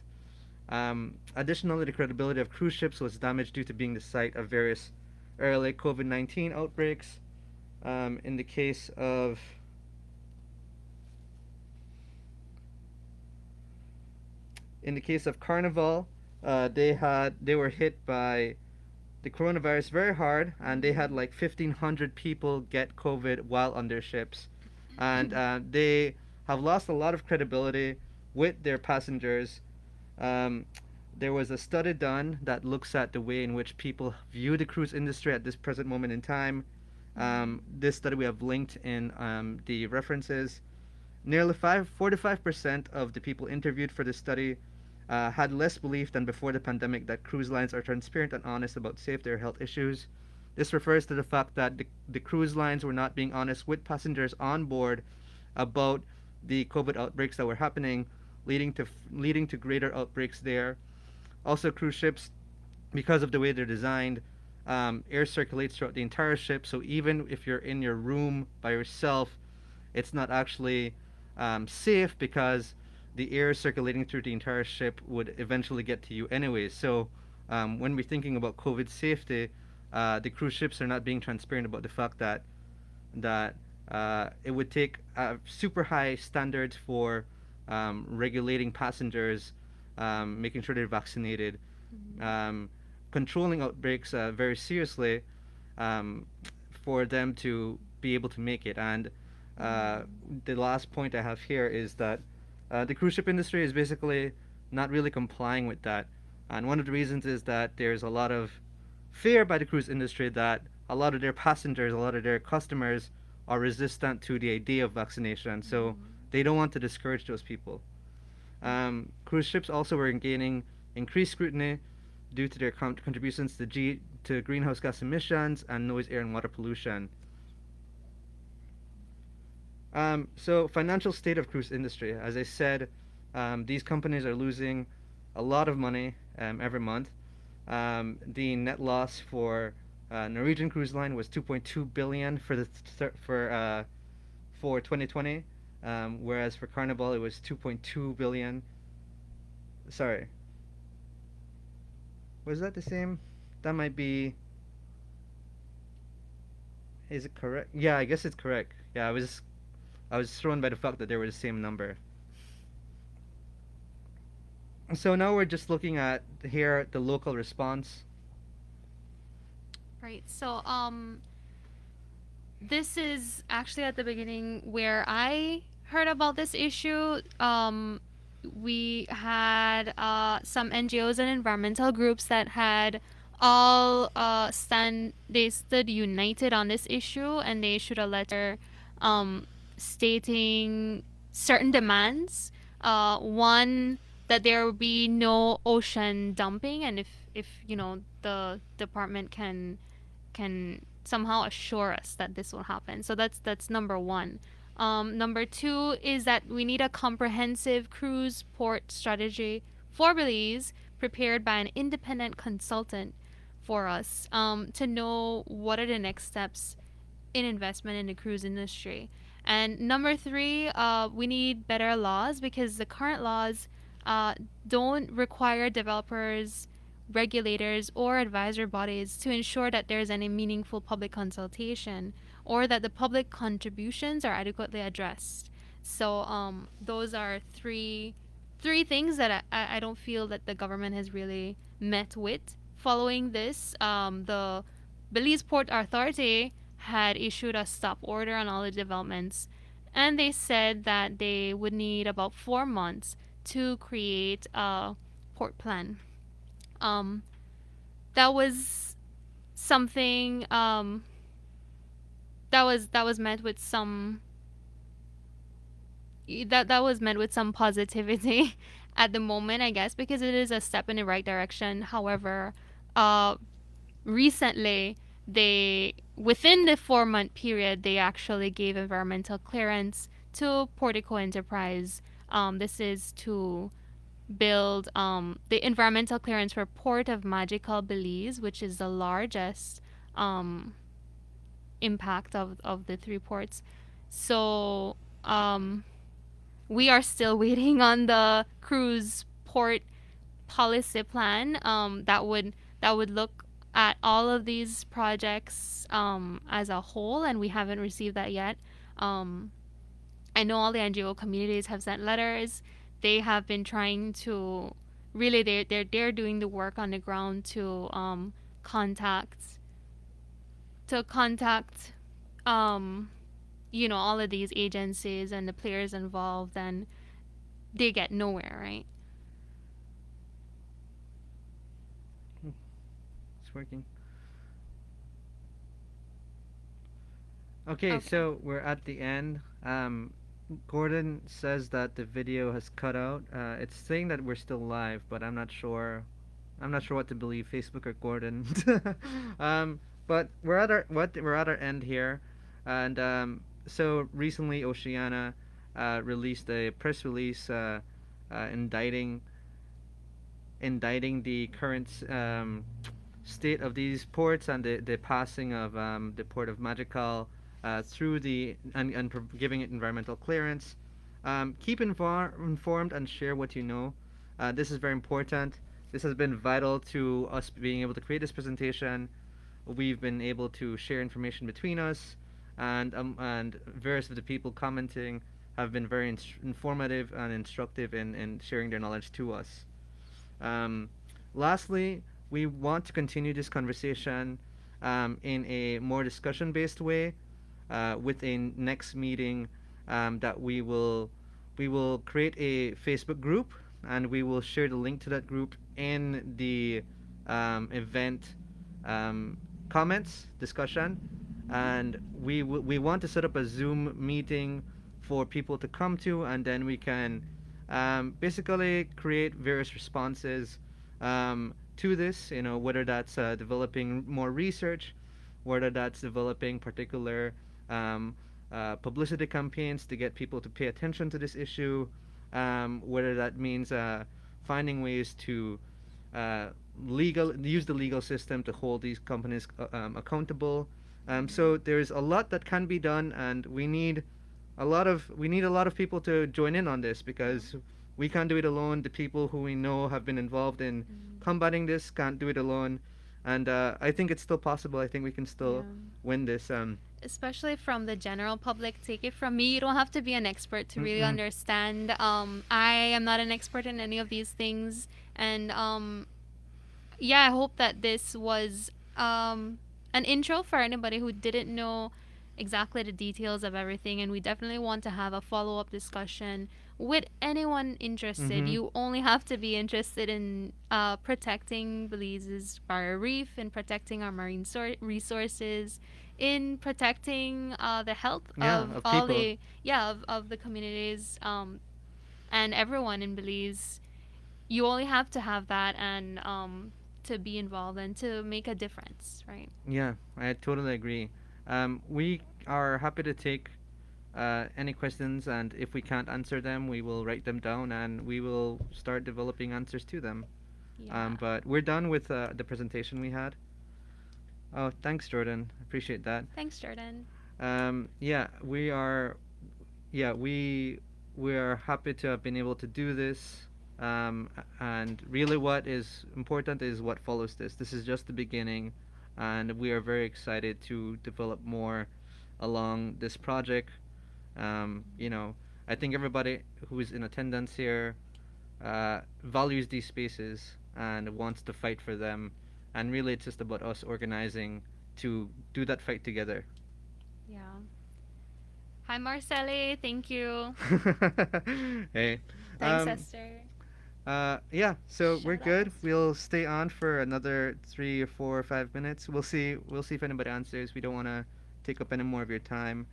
Additionally, the credibility of cruise ships was damaged due to being the site of various early COVID-19 outbreaks. In the case of Carnival, they were hit by the coronavirus very hard, and they had Mm-hmm. like 1,500 people get COVID while on their ships, and they have lost a lot of credibility with their passengers. Um, there was a study done that looks at the way in which people view the cruise industry at this present moment in time. Mm-hmm. This study we have linked in the references. Nearly 45% of the people interviewed for this study had less belief than before the pandemic that cruise lines are transparent and honest about safety or health issues. This refers to the fact that the cruise lines were not being honest with passengers on board about the COVID outbreaks that were happening, leading to greater outbreaks there. Also, cruise ships, because of the way they're designed, air circulates throughout the entire ship. So even if you're in your room by yourself, it's not actually safe because the air circulating through the entire ship would eventually get to you anyways. So when we're thinking about COVID safety, the cruise ships are not being transparent about the fact that it would take super high standards for regulating passengers, making sure they're vaccinated, um, controlling outbreaks very seriously, um, for them to be able to make it. And uh, the last point I have here is that the cruise ship industry is basically not really complying with that. And one of the reasons is that there's a lot of fear by the cruise industry that a lot of their passengers, a lot of their customers are resistant to the idea of vaccination. So they don't want to discourage those people. Cruise ships also were gaining increased scrutiny due to their contributions to greenhouse gas emissions and noise, air, and water pollution. So financial state of cruise industry. As I said, these companies are losing a lot of money every month. The net loss for Norwegian Cruise Line was 2.2 billion for for 2020, whereas for Carnival it was 2.2 billion. Sorry, was that the same? That might be. Is it correct? Yeah, I guess it's correct. Yeah, I was thrown by the fact that they were the same number. So now we're just looking at here the local response. Right. So this is actually at the beginning where I heard about this issue. We had some NGOs and environmental groups that had all they stood united on this issue, and they issued a letter um, stating certain demands. One, that there will be no ocean dumping, and if the department can somehow assure us that this will happen. So that's number one. Number two is that we need a comprehensive cruise port strategy for Belize, prepared by an independent consultant for us, to know what are the next steps in investment in the cruise industry. And number three, we need better laws, because the current laws uh, don't require developers, regulators, or advisory bodies to ensure that there's any meaningful public consultation, or that the public contributions are adequately addressed. So those are three things that I don't feel that the government has really met with. Following this, the Belize Port Authority had issued a stop order on all the developments, and they said that they would need about 4 months to create a port plan. Um, that was something that was met with some that was met with some positivity at the moment, I guess, because it is a step in the right direction. However, uh, recently, they within the 4 month period, they actually gave environmental clearance to Portico Enterprise. This is to build the environmental clearance for Port of Magical Belize, which is the largest um, impact of the three ports. So we are still waiting on the cruise port policy plan that would look at all of these projects as a whole, and we haven't received that yet. Um, I know all the NGO communities have sent letters. They have been trying to really they're doing the work on the ground to contact contact all of these agencies and the players involved, and they get nowhere, right? It's working. Okay, Okay. so we're at the end. Gordon says that the video has cut out. It's saying that we're still live, but I'm not sure. I'm not sure what to believe, Facebook or Gordon. But we're at our end here, and so recently Oceana released a press release indicting the current state of these ports and the passing of the port of Magical through the and giving it environmental clearance. Keep informed and share what you know. This is very important. This has been vital to us being able to create this presentation. We've been able to share information between us, and various of the people commenting have been very informative and instructive in sharing their knowledge to us. Um, Lastly, we want to continue this conversation in a more discussion-based way with a next meeting that we will create a Facebook group, and we will share the link to that group in the event um, comments discussion, and we want to set up a Zoom meeting for people to come to, and then we can basically create various responses to this. You know, whether that's developing more research, whether that's developing particular um, publicity campaigns to get people to pay attention to this issue, whether that means finding ways to uh, use the legal system to hold these companies accountable. So there's a lot that can be done, and we need a lot of people to join in on this, because we can't do it alone. The people who we know have been involved in combating this can't do it alone, and I think it's still possible. I think we can still Yeah. win this. Especially from the general public. Take it from me, you don't have to be an expert to really Mm-mm. understand. I am not an expert in any of these things, and yeah, I hope that this was an intro for anybody who didn't know exactly the details of everything. And we definitely want to have a follow up discussion with anyone interested. Mm-hmm. You only have to be interested in protecting Belize's barrier reef, in protecting our marine resources, in protecting the health Yeah, of of all people. the of the communities, and everyone in Belize. You only have to have that, and to be involved and to make a difference, right? Yeah, I totally agree. We are happy to take any questions, and if we can't answer them, we will write them down and we will start developing answers to them. Yeah. But we're done with the presentation we had. Oh, thanks, Jordan. Appreciate that. Thanks, Jordan. Yeah, we are. Yeah, we are happy to have been able to do this. And really, what is important is what follows this. This is just the beginning, and we are very excited to develop more along this project. You know, I think everybody who is in attendance here values these spaces and wants to fight for them. And really, it's just about us organizing to do that fight together. Yeah. Hi, Marcelle. Thank you. Hey. Thanks, Um, Esther. yeah, so we're Shout out, good. Esther. We'll stay on for another 3 or 4 or 5 minutes. We'll see. We'll see if anybody answers. We don't want to take up any more of your time.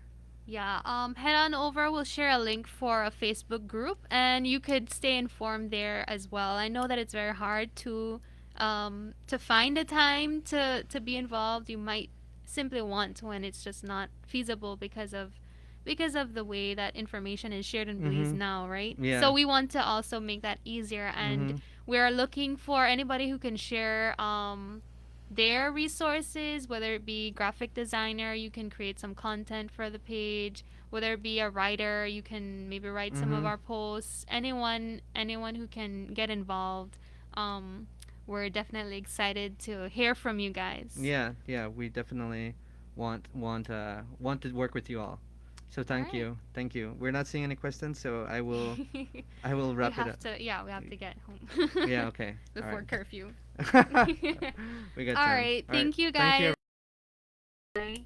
Yeah, head on over. We'll share a link for a Facebook group, and you could stay informed there as well. I know that it's very hard to find a time to be involved. You might simply want to when it's just not feasible because of the way that information is shared in Belize Mm-hmm. now, right? So Yeah. we want to also make that easier, and Mm-hmm. we are looking for anybody who can share their resources, whether it be graphic designer, you can create some content for the page, whether it be a writer, you can maybe write some of Mm-hmm. our posts. Anyone who can get involved. We're definitely excited to hear from you guys. Yeah, yeah, we definitely want to work with you all. So All thank right. you, thank you. We're not seeing any questions, so I will We wrap it have up. to, yeah, we have to get home Yeah, okay, all before right. curfew. We got All time. right. All right, Thank you thank you. guys. Bye.